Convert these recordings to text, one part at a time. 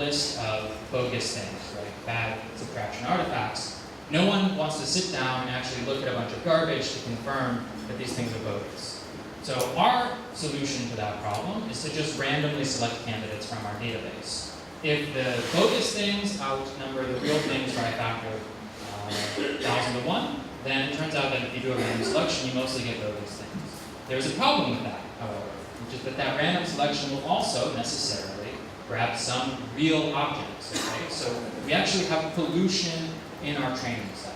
list of bogus things, right? Bad subtraction artifacts. No one wants to sit down and actually look at a bunch of garbage to confirm that these things are bogus. So our solution to that problem is to just randomly select candidates from our database. If the bogus things outnumber the real things by a factor of 1,000 to 1, then it turns out that if you do a random selection, you mostly get bogus things. There's a problem with that, however, which is that random selection will also necessarily grab some real objects. Okay? So we actually have pollution in our training set.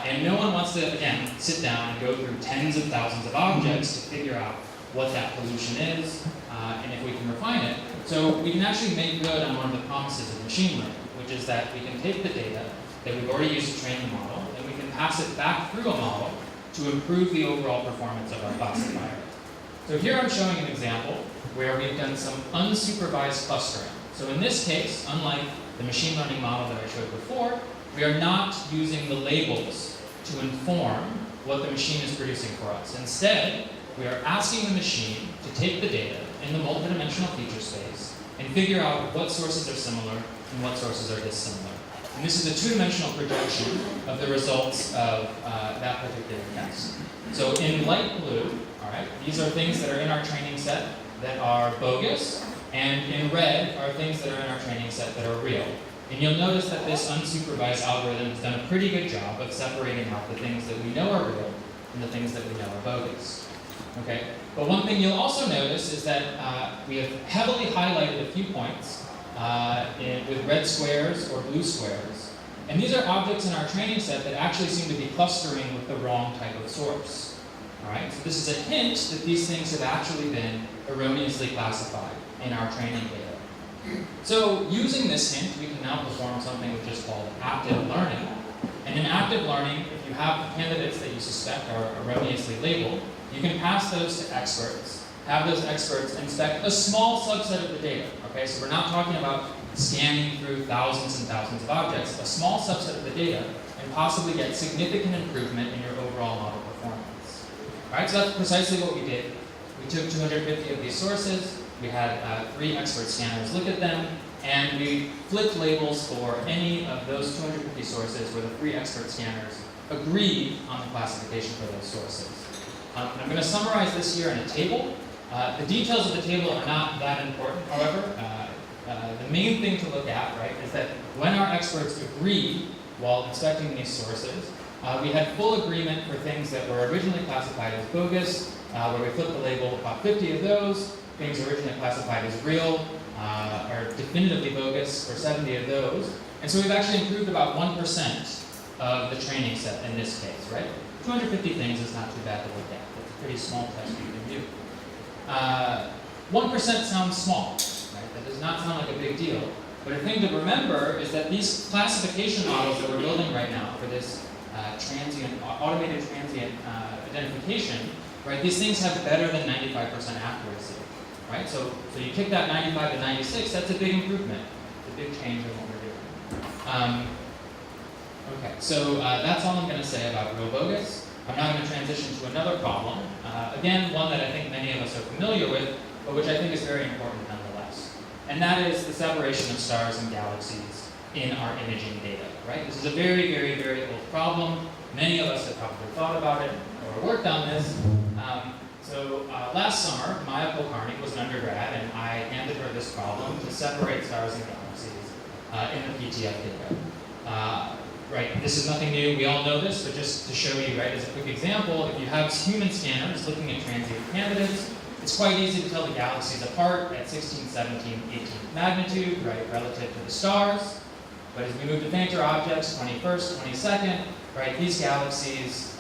And no one wants to, again, sit down and go through tens of thousands of objects to figure out what that pollution is, and if we can refine it. So we can actually make good on one of the promises of machine learning, which is that we can take the data that we've already used to train the model, and we can pass it back through a model to improve the overall performance of our classifier. So here I'm showing an example where we've done some unsupervised clustering. So in this case, unlike the machine learning model that I showed before, we are not using the labels to inform what the machine is producing for us. Instead, we are asking the machine to take the data in the multidimensional feature space and figure out what sources are similar and what sources are dissimilar. And this is a two-dimensional projection of the results of that particular test. So in light blue, all right, these are things that are in our training set that are bogus, and in red are things that are in our training set that are real. And you'll notice that this unsupervised algorithm has done a pretty good job of separating out the things that we know are real and the things that we know are bogus. Okay? But one thing you'll also notice is that we have heavily highlighted a few points with red squares or blue squares. And these are objects in our training set that actually seem to be clustering with the wrong type of source. All right? So this is a hint that these things have actually been erroneously classified in our training data. So using this hint, we can now perform something which is called active learning. And in active learning, if you have candidates that you suspect are erroneously labeled, you can pass those to experts, have those experts inspect a small subset of the data. Okay, so we're not talking about scanning through thousands and thousands of objects, a small subset of the data, and possibly get significant improvement in your overall model performance. All right, so that's precisely what we did. We took 250 of these sources. We had 3 expert scanners look at them, and we flipped labels for any of those 250 sources where the 3 expert scanners agreed on the classification for those sources. I'm going to summarize this here in a table. The details of the table are not that important, however. The main thing to look at, right, is that when our experts agreed while inspecting these sources, we had full agreement for things that were originally classified as bogus, where we flipped the label about 50 of those. Things originally classified as real are definitively bogus for 70 of those. And so we've actually improved about 1% of the training set in this case, right? 250 things is not too bad to look at. It's a pretty small test you can do. 1% sounds small, right? That does not sound like a big deal. But a thing to remember is that these classification models that we're building right now for this automated transient identification, right? These things have better than 95% accuracy. Right? So you kick that 95 to 96, that's a big improvement. It's a big change in what we're doing. Okay, so that's all I'm going to say about real bogus. I'm now going to transition to another problem. Again, one that I think many of us are familiar with, but which I think is very important nonetheless. And that is the separation of stars and galaxies in our imaging data. Right? This is a very, very, very old problem. Many of us have probably thought about it or worked on this. So last summer, Maya Kulkarni was an undergrad, and I handed her this problem to separate stars and galaxies in the PTF data. Right, this is nothing new, we all know this, but just to show you, right, as a quick example, if you have human scanners looking at transient candidates, it's quite easy to tell the galaxies apart at 16, 17, 18th magnitude, right, relative to the stars. But as we move to fainter objects, 21st, 22nd, right, these galaxies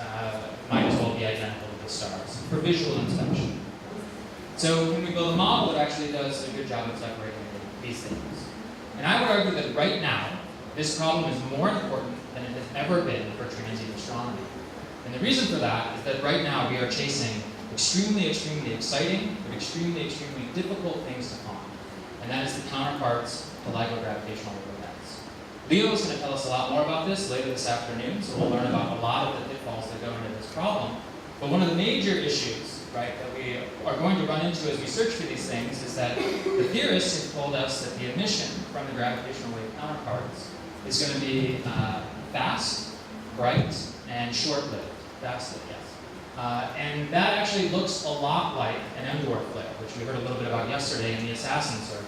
might as well be identical to the stars for visual inspection. So when we build a model, it actually does a good job of separating these things. And I would argue that right now, this problem is more important than it has ever been for transient astronomy. And the reason for that is that right now we are chasing extremely, extremely exciting, but extremely, extremely difficult things to find. And that is the counterparts to LIGO gravitational wave events. Leo is going to tell us a lot more about this later this afternoon, so we'll learn about a lot of the pitfalls that go into this problem. But one of the major issues right, that we are going to run into as we search for these things is that the theorists have told us that the emission from the gravitational wave counterparts is going to be fast, bright, and short-lived. Fast-lived, yes. And that actually looks a lot like an M-dwarf flare, which we heard a little bit about yesterday in the Assassin survey.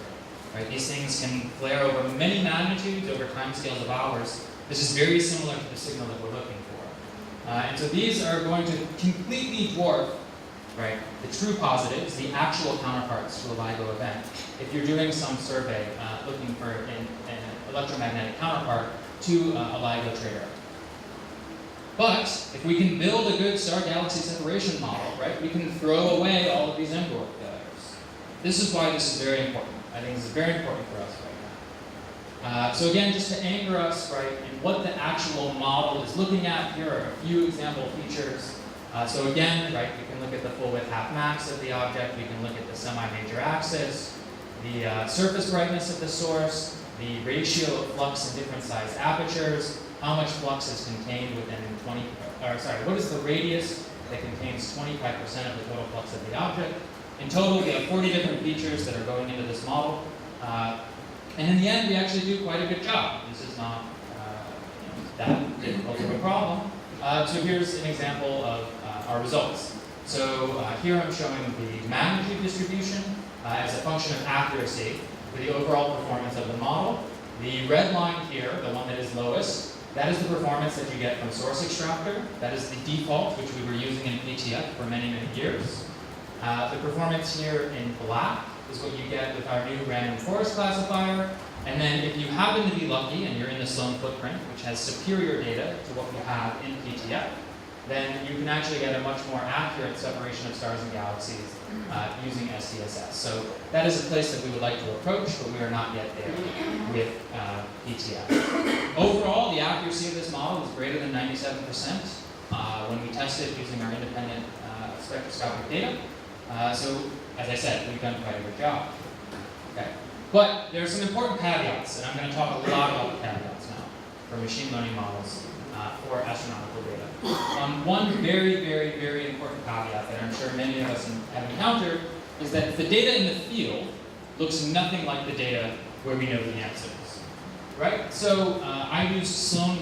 Right? These things can flare over many magnitudes, over timescales of hours. This is very similar to the signal that we're looking for. And so these are going to completely dwarf, right, the true positives, the actual counterparts to a LIGO event, if you're doing some survey looking for an electromagnetic counterpart to a LIGO trade-off. But if we can build a good star-galaxy separation model, right, we can throw away all of these M-dwarf failures. This is why this is very important. I think this is very important for us right now. So again, just to anchor us, right, in what the actual model is looking at, here are a few example features. So again, right, we can look at the full width half max of the object, we can look at the semi-major axis, the surface brightness of the source, the ratio of flux in different sized apertures, how much flux is contained within what is the radius that contains 25% of the total flux of the object. In total, we have 40 different features that are going into this model. And in the end, we actually do quite a good job. This is not that difficult of a problem. So here's an example of our results. So here I'm showing the magnitude distribution as a function of accuracy for the overall performance of the model. The red line here, the one that is lowest, that is the performance that you get from source extractor. That is the default, which we were using in PTF for many, many years. The performance here in black is what you get with our new random forest classifier. And then if you happen to be lucky and you're in the Sloan footprint, which has superior data to what we have in PTF, then you can actually get a much more accurate separation of stars and galaxies using SDSS. So that is a place that we would like to approach, but we are not yet there with PTF. Overall, the accuracy of this model is greater than 97% when we test it using our independent spectroscopic data. So, as I said, we've done quite a good job. Okay. But there are some important caveats, and I'm going to talk a lot about the caveats now for machine learning models for astronomical data. One very, very, very important caveat that I'm sure many of us have encountered is that the data in the field looks nothing like the data where we know the answers. Right? So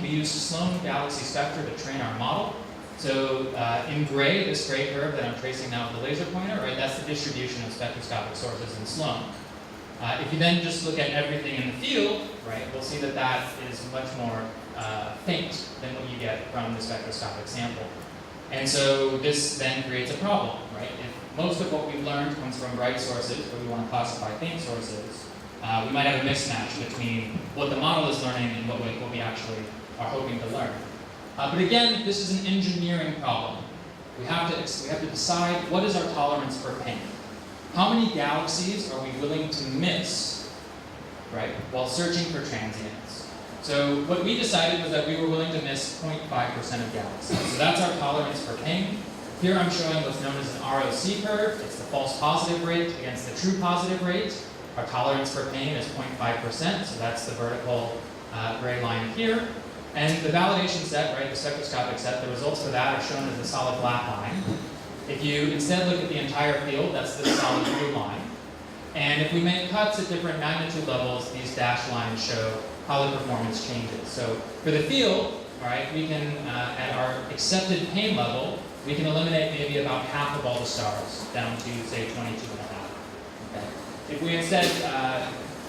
we used Sloan Galaxy Spectra to train our model. So in gray, this gray curve that I'm tracing now with the laser pointer, right, that's the distribution of spectroscopic sources in Sloan. If you then just look at everything in the field, right, we'll see that that is much more faint than what you get from the spectroscopic sample. And so this then creates a problem, right? If most of what we've learned comes from bright sources, where we want to classify faint sources, we might have a mismatch between what the model is learning and what we actually are hoping to learn. But again, this is an engineering problem. We have to decide what is our tolerance for pain. How many galaxies are we willing to miss, right, while searching for transients? So what we decided was that we were willing to miss 0.5% of galaxies. So that's our tolerance for pain. Here I'm showing what's known as an ROC curve. It's the false positive rate against the true positive rate. Our tolerance for pain is 0.5%, so that's the vertical gray line here. And the validation set, right, the spectroscopic set, the results for that are shown as the solid black line. If you instead look at the entire field, that's the solid blue line. And if we make cuts at different magnitude levels, these dashed lines show how the performance changes. So for the field, all right, we can, at our accepted pain level, we can eliminate maybe about half of all the stars, down to, say, 22.5. Okay. If we instead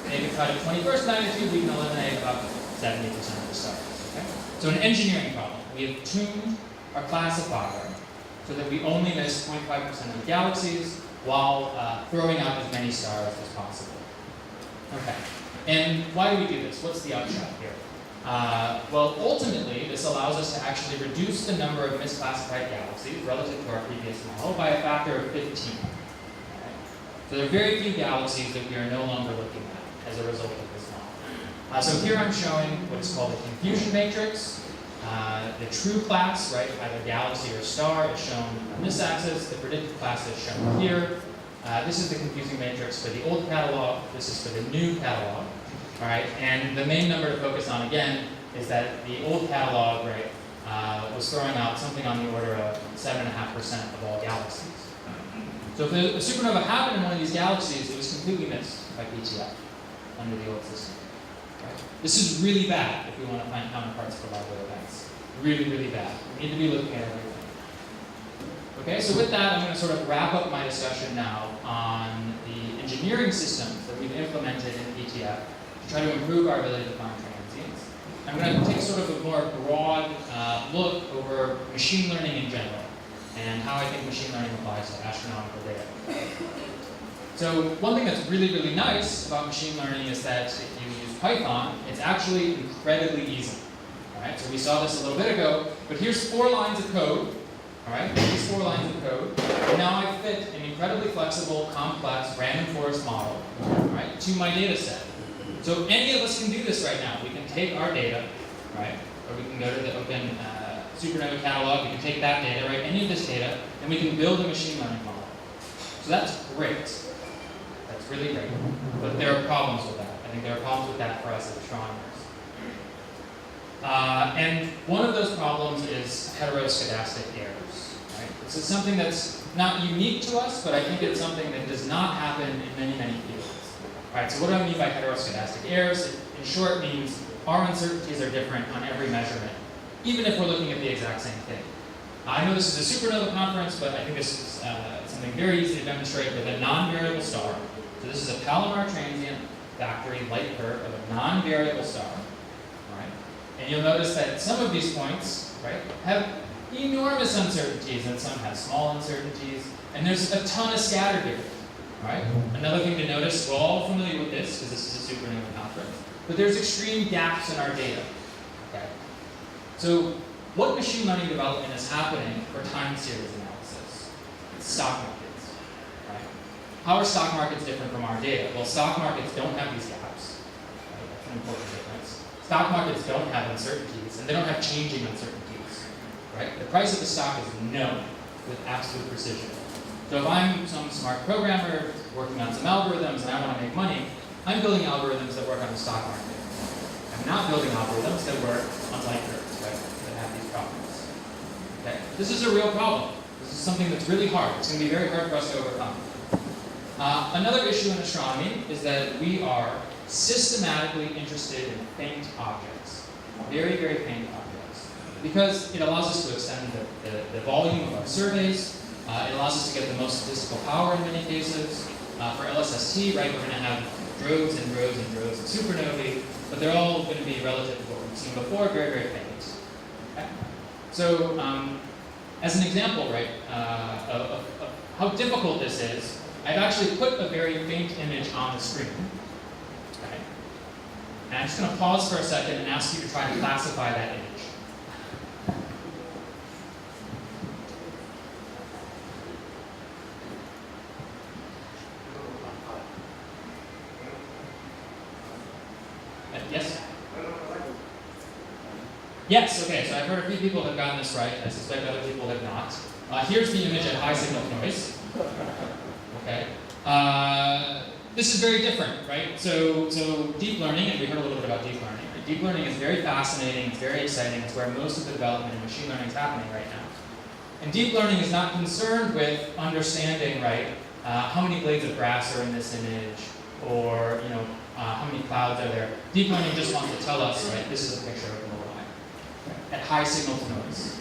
make a cut at 21st magnitude, we can eliminate about 70% of the stars. Okay? So an engineering problem. We have tuned our classifier so that we only miss 0.5% of the galaxies while throwing out as many stars as possible. Okay. And why do we do this? What's the upshot here? Well, ultimately, this allows us to actually reduce the number of misclassified galaxies relative to our previous model by a factor of 15. Okay? So there are very few galaxies that we are no longer looking at as a result of this model. So here I'm showing what is called a confusion matrix. The true class, right, either galaxy or star, is shown on this axis. The predicted class is shown here. This is the confusing matrix for the old catalog. This is for the new catalog. All right, and the main number to focus on again is that the old catalog, right, was throwing out something on the order of 7.5% of all galaxies. So if a supernova happened in one of these galaxies, it was completely missed by PTF under the old system. Right? This is really bad if we want to find counterparts for larval events. Really, really bad. We need to be looking at everything. Okay, so with that, I'm going to sort of wrap up my discussion now on the engineering systems that we've implemented in PTF to try to improve our ability to find transients. I'm going to take sort of a more broad look over machine learning in general and how I think machine learning applies to astronomical data. So one thing that's really, really nice about machine learning is that if you use Python, it's actually incredibly easy. All right, so we saw this a little bit ago, but here's 4 lines of code. All right, these 4 lines of code. And now I fit an incredibly flexible, complex, random forest model, right, to my data set. So any of us can do this right now. We can take our data, right, or we can go to the open supernova catalog. We can take that data, right, any of this data, and we can build a machine learning model. So that's great. That's really great. But there are problems with that. I think there are problems with that for us as astronomers. And one of those problems is heteroscedastic errors. Right? This is something that's not unique to us, but I think it's something that does not happen in many, many fields. All right, so what do I mean by heteroscedastic errors? It, in short, means our uncertainties are different on every measurement, even if we're looking at the exact same thing. I know this is a supernova conference, but I think this is something very easy to demonstrate with a non-variable star. So this is a Palomar transient factory light curve of a non-variable star. And you'll notice that some of these points, right, have enormous uncertainties and some have small uncertainties, and there's a ton of scatter here, right? Another thing to notice, we're all familiar with this because this is a supernova conference, but there's extreme gaps in our data, okay? So what machine learning development is happening for time series analysis? It's stock markets, right? How are stock markets different from our data? Well, stock markets don't have these gaps, right? That's an important difference. Stock markets don't have uncertainties, and they don't have changing uncertainties, right? The price of the stock is known with absolute precision. So if I'm some smart programmer working on some algorithms and I want to make money, I'm building algorithms that work on the stock market. I'm not building algorithms that work on light curves, right? That have these problems. Okay? This is a real problem. This is something that's really hard. It's going to be very hard for us to overcome. Another issue in astronomy is that we are systematically interested in faint objects, very, very faint objects, because it allows us to extend the volume of our surveys. It allows us to get the most statistical power in many cases. For LSST, right, we're going to have droves and droves and droves of supernovae, but they're all going to be relative to what we've seen before, very, very faint. Okay? So, as an example, right, of how difficult this is, I've actually put a very faint image on the screen. Okay? And I'm just going to pause for a second and ask you to try to classify that image. Yes? Yes, okay, so I've heard a few people have gotten this right. I suspect other people have not. Here's the image at high signal noise. Okay. This is very different, right? So deep learning, and we heard a little bit about deep learning. Right? Deep learning is very fascinating, it's very exciting, it's where most of the development in machine learning is happening right now. And deep learning is not concerned with understanding, right, how many blades of grass are in this image, or, you know, how many clouds are there. Deep learning just wants to tell us, right, this is a picture of an overlay. At high signal to noise.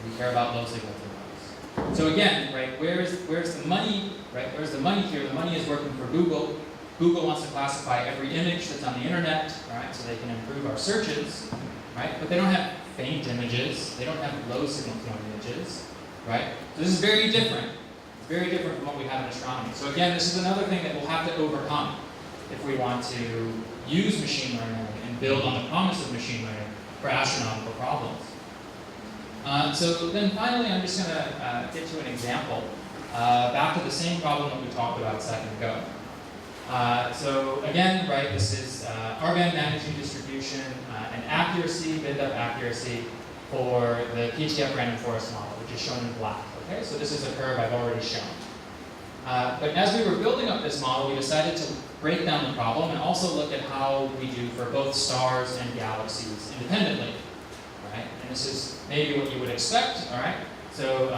We care about low signal to noise. So again, right, where's the money, right? Where's the money here? The money is working for Google. Google wants to classify every image that's on the internet, right, so they can improve our searches, right? But they don't have faint images. They don't have low signal to noise images, right? So this is very different. It's very different from what we have in astronomy. So again, this is another thing that we'll have to overcome if we want to use machine learning and build on the promise of machine learning for astronomical problems. So then finally, I'm just going to get to an example back to the same problem that we talked about a second ago. So again, right, this is R-band magnitude distribution and accuracy, bit-up accuracy for the PTF random forest model, which is shown in black. Okay, so this is a curve I've already shown. But as we were building up this model, we decided to break down the problem and also look at how we do for both stars and galaxies independently. Right? And this is maybe what you would expect, all right? So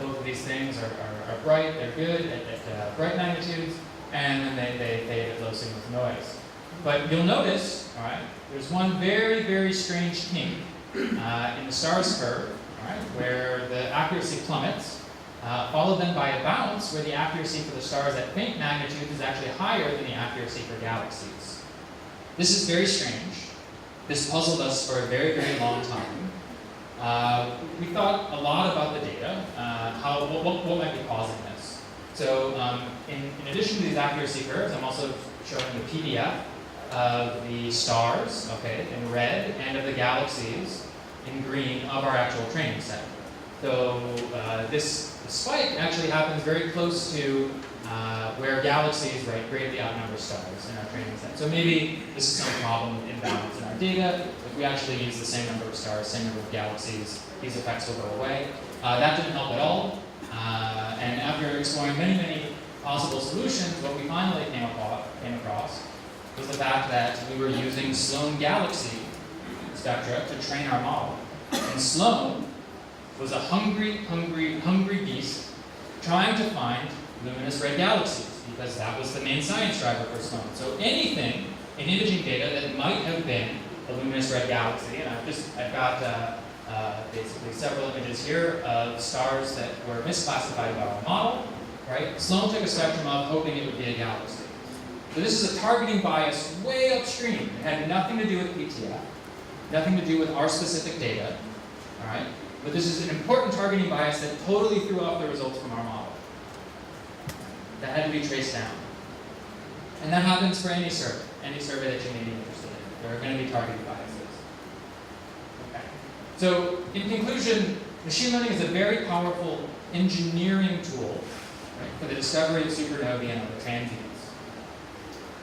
both of these things are bright, they're good at bright magnitudes, and then they fade at low signal to noise. But you'll notice, all right, there's one very, very strange kink in the stars curve, all right, where the accuracy plummets, followed then by a bounce where the accuracy for the stars at faint magnitudes is actually higher than the accuracy for galaxies. This is very strange. This puzzled us for a very, very long time. We thought a lot about the data, what might be causing this. So in addition to these accuracy curves, I'm also showing the PDF of the stars, okay, in red, and of the galaxies in green of our actual training set. So this spike actually happens very close to where galaxies, right, greatly outnumber stars in our training set. So maybe this is some problem with imbalance in our data. If we actually use the same number of stars, same number of galaxies, these effects will go away. That didn't help at all. And after exploring many, many possible solutions, what we finally came across was the fact that we were using Sloan galaxy spectra to train our model. And Sloan was a hungry beast trying to find luminous red galaxies, because that was the main science driver for Sloan. So anything in imaging data that might have been a luminous red galaxy, and I've got basically several images here of stars that were misclassified by our model, right? Sloan took a spectrum of hoping it would be a galaxy. So this is a targeting bias way upstream. It had nothing to do with PTF, nothing to do with our specific data, all right? But this is an important targeting bias that totally threw off the results from our model. That had to be traced down. And that happens for any survey that you may be interested in. There are going to be targeting biases. Okay. So in conclusion, machine learning is a very powerful engineering tool, right, for the discovery of supernovae and other transients.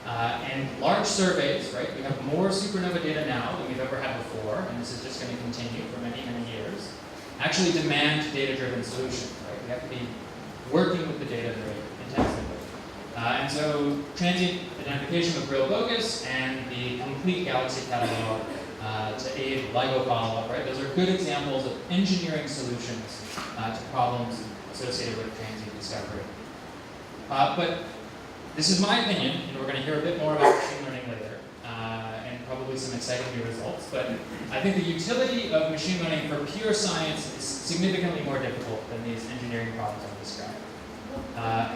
And large surveys, right, we have more supernova data now than we've ever had before, and this is just going to continue for many, many years, actually demand data-driven solutions, right? We have to be working with the data very intensively. And so transient identification with real focus and the complete galaxy catalog to aid LIGO follow-up, right? Those are good examples of engineering solutions to problems associated with transient discovery. But this is my opinion, and we're going to hear a bit more about machine learning later, and probably some exciting new results. But I think the utility of machine learning for pure science is significantly more difficult than these engineering problems I've described.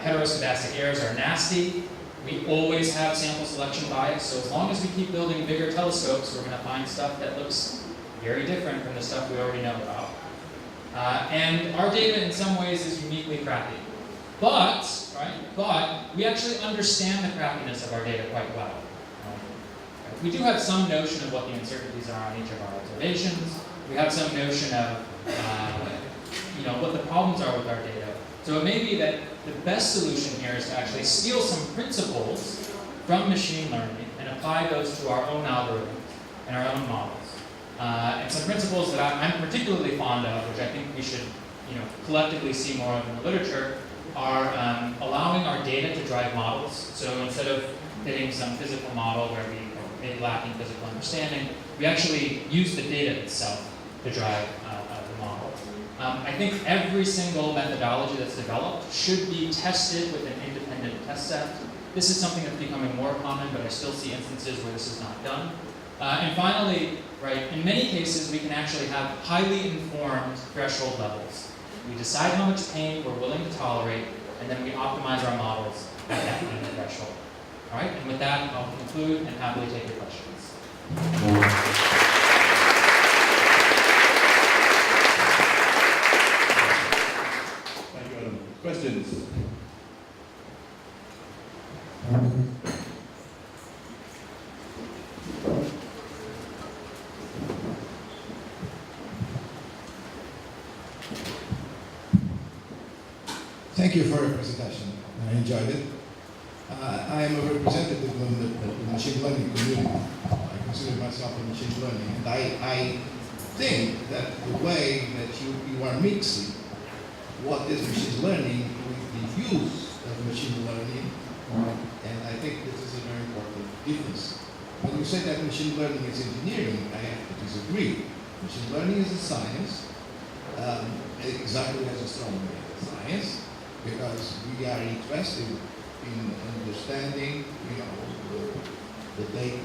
Heteroscedastic errors are nasty. We always have sample selection bias, so as long as we keep building bigger telescopes, we're going to find stuff that looks very different from the stuff we already know about. And our data in some ways is uniquely crappy. But we actually understand the crappiness of our data quite well. We do have some notion of what the uncertainties are on each of our observations. We have some notion of what the problems are with our data. So it may be that the best solution here is to actually steal some principles from machine learning and apply those to our own algorithms and our own models. And some principles that I'm particularly fond of, which I think we should collectively see more of in the literature, are allowing our data to drive models. So instead of fitting some physical model where we may be lacking physical understanding, we actually use the data itself to drive the model. I think every single methodology that's developed should be tested with an independent test set. This is something that's becoming more common, but I still see instances where this is not done. And finally, right, in many cases, we can actually have highly informed threshold levels. We decide how much pain we're willing to tolerate, and then we optimize our models at that kind of threshold. All right, and with that, I'll conclude and happily take your questions. Thank you, Adam. Questions? Thank you for your presentation. I enjoyed it. I am a representative of the machine learning community. I consider myself a machine learning, and I think that the way that you are mixing what is machine learning with the use of machine learning, and I think this is a very important difference. When you say that machine learning is engineering, I have to disagree. Machine learning is a science, exactly as astronomy and science, because we are interested in understanding, the data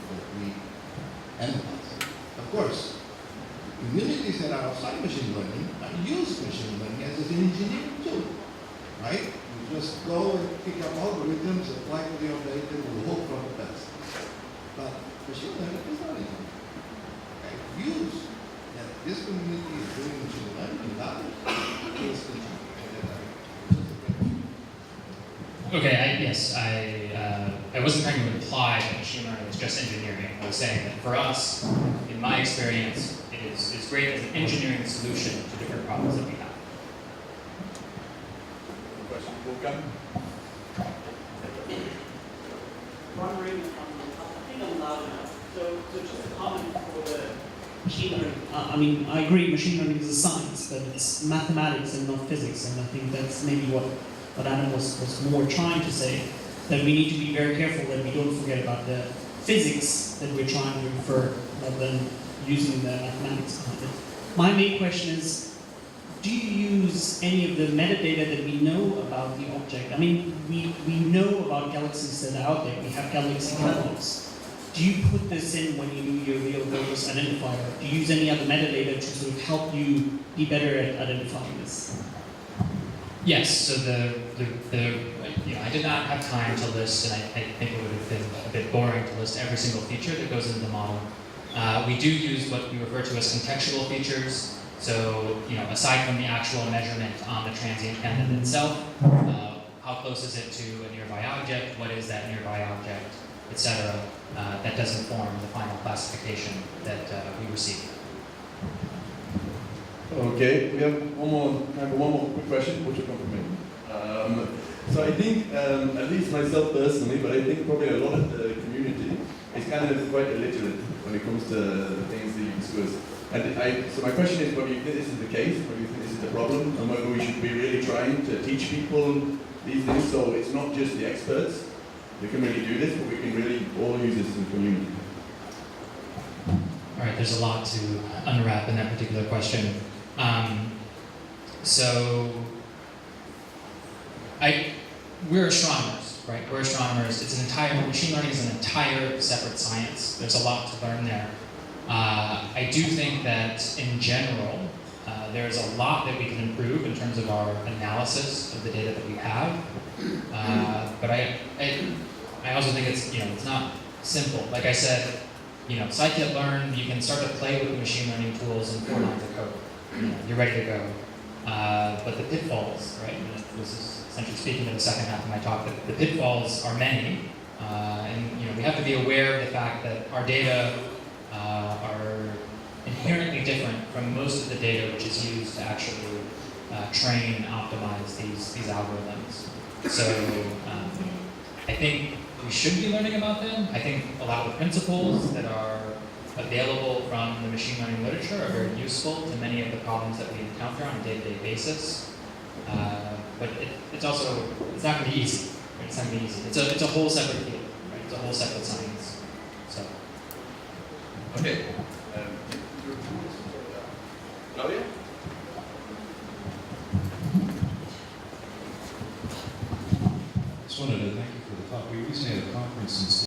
that we analyze. Of course, communities that are outside machine learning use machine learning as an engineering tool, right? You just go and pick up algorithms, apply to your data, and hope for the best. But machine learning is not engineering. Okay? Use that this community is doing machine learning and others is engineering. Okay, yes, I wasn't trying to imply that machine learning is just engineering. I was saying that for us, in my experience, it's great as an engineering solution to different problems that we have. Question, Wolfgang? Wondering, I think I'm loud enough. So just a comment for the machine learning. I mean, I agree, machine learning is a science, but it's mathematics and not physics. And I think that's maybe what Adam was more trying to say, that we need to be very careful that we don't forget about the physics that we're trying to infer, rather than using the mathematics behind it. My main question is, do you use any of the metadata that we know about the object? I mean, we know about galaxies that are out there. We have galaxy catalogs. Do you put this in when you do your real purpose identifier? Do you use any other metadata to sort of help you be better at identifying this? Yes, so I did not have time to list, and I think it would have been a bit boring to list every single feature that goes into the model. We do use what we refer to as contextual features. So, aside from the actual measurement on the transient pendant itself, how close is it to a nearby object? What is that nearby object, etc. That does inform the final classification that we receive. Okay, we have one more quick question, which will come from me. So I think, at least myself personally, but I think probably a lot of the community is kind of quite illiterate when it comes to the things that you discuss. And so my question is, whether you think this is the case, whether you think this is the problem, and whether we should be really trying to teach people these things, so it's not just the experts who can really do this, but we can really all use this as a community. All right, there's a lot to unwrap in that particular question. We're astronomers, right? We're astronomers. Machine learning is an entire separate science. There's a lot to learn there. I do think that in general, there's a lot that we can improve in terms of our analysis of the data that we have. But I also think it's not simple. Like I said, scikit-learn, you can start to play with the machine learning tools in 4 lines of code. You're ready to go. But the pitfalls, right? And this is essentially speaking to the second half of my talk. That the pitfalls are many, and we have to be aware of the fact that our data are inherently different from most of the data which is used to actually train and optimize these algorithms. So I think we should be learning about them. I think a lot of the principles that are available from the machine learning literature are very useful to many of the problems that we encounter on a day-to-day basis. But it's not going to be easy. Right? It's not going to be easy. It's a whole separate field. Right? It's a whole separate science. So. Okay.